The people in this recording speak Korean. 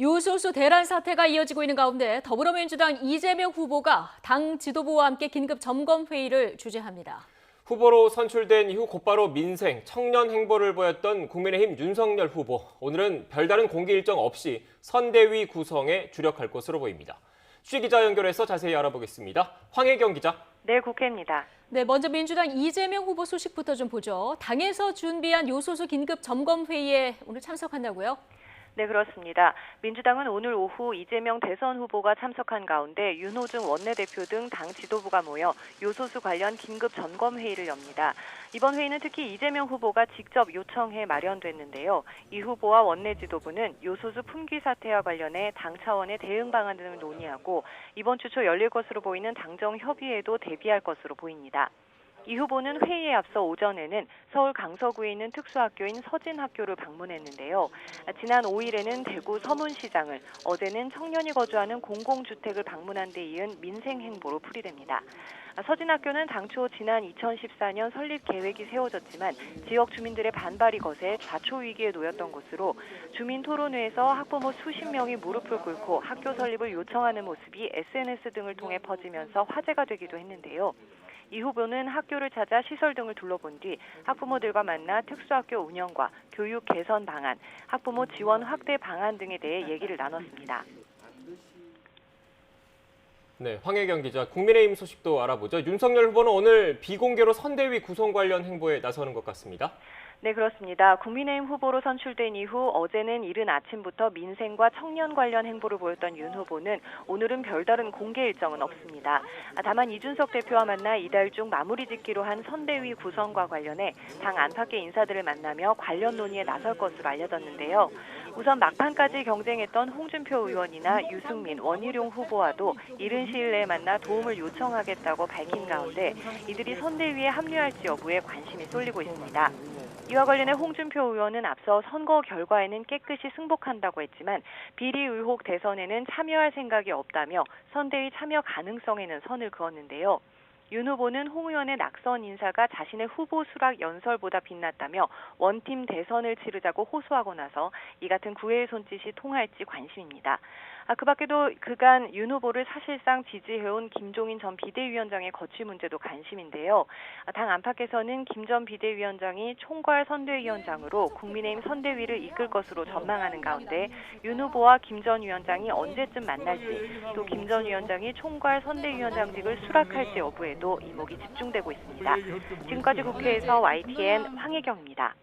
요소수 대란 사태가 이어지고 있는 가운데 더불어민주당 이재명 후보가 당 지도부와 함께 긴급 점검 회의를 주재합니다. 후보로 선출된 이후 곧바로 민생, 청년 행보를 보였던 국민의힘 윤석열 후보. 오늘은 별다른 공개 일정 없이 선대위 구성에 주력할 것으로 보입니다. 취 기자 연결해서 자세히 알아보겠습니다. 황혜경 기자. 네, 국회입니다. 네, 먼저 민주당 이재명 후보 소식부터 좀 보죠. 당에서 준비한 요소수 긴급 점검 회의에 오늘 참석한다고요? 네, 그렇습니다. 민주당은 오늘 오후 이재명 대선 후보가 참석한 가운데 윤호중 원내대표 등 당 지도부가 모여 요소수 관련 긴급 점검 회의를 엽니다. 이번 회의는 특히 이재명 후보가 직접 요청해 마련됐는데요. 이 후보와 원내 지도부는 요소수 품귀 사태와 관련해 당 차원의 대응 방안 등을 논의하고 이번 주 초 열릴 것으로 보이는 당정 협의에도 대비할 것으로 보입니다. 이 후보는 회의에 앞서 오전에는 서울 강서구에 있는 특수학교인 서진학교를 방문했는데요. 지난 5일에는 대구 서문시장을, 어제는 청년이 거주하는 공공주택을 방문한 데 이은 민생 행보로 풀이됩니다. 서진학교는 당초 지난 2014년 설립 계획이 세워졌지만 지역 주민들의 반발이 거세 좌초 위기에 놓였던 곳으로 주민 토론회에서 학부모 수십 명이 무릎을 꿇고 학교 설립을 요청하는 모습이 SNS 등을 통해 퍼지면서 화제가 되기도 했는데요. 이 후보는 학교를 찾아 시설 등을 둘러본 뒤 학부모들과 만나 특수학교 운영과 교육 개선 방안, 학부모 지원 확대 방안 등에 대해 얘기를 나눴습니다. 네, 황혜경 기자. 국민의힘 소식도 알아보죠. 윤석열 후보는 오늘 비공개로 선대위 구성 관련 행보에 나서는 것 같습니다. 네, 그렇습니다. 국민의힘 후보로 선출된 이후 어제는 이른 아침부터 민생과 청년 관련 행보를 보였던 윤 후보는 오늘은 별다른 공개 일정은 없습니다. 다만 이준석 대표와 만나 이달 중 마무리 짓기로 한 선대위 구성과 관련해 당 안팎의 인사들을 만나며 관련 논의에 나설 것으로 알려졌는데요. 우선 막판까지 경쟁했던 홍준표 의원이나 유승민, 원희룡 후보와도 이른 시일 내에 만나 도움을 요청하겠다고 밝힌 가운데 이들이 선대위에 합류할지 여부에 관심이 쏠리고 있습니다. 이와 관련해 홍준표 의원은 앞서 선거 결과에는 깨끗이 승복한다고 했지만 비리 의혹 대선에는 참여할 생각이 없다며 선대위 참여 가능성에는 선을 그었는데요. 윤 후보는 홍 의원의 낙선 인사가 자신의 후보 수락 연설보다 빛났다며 원팀 대선을 치르자고 호소하고 나서 이 같은 구애의 손짓이 통할지 관심입니다. 그 밖에도 그간 윤 후보를 사실상 지지해온 김종인 전 비대위원장의 거취 문제도 관심인데요. 당 안팎에서는 김 전 비대위원장이 총괄 선대위원장으로 국민의힘 선대위를 이끌 것으로 전망하는 가운데 윤 후보와 김 전 위원장이 언제쯤 만날지 또 김 전 위원장이 총괄 선대위원장직을 수락할지 여부에도 이목이 집중되고 있습니다. 지금까지 국회에서 YTN 황혜경입니다.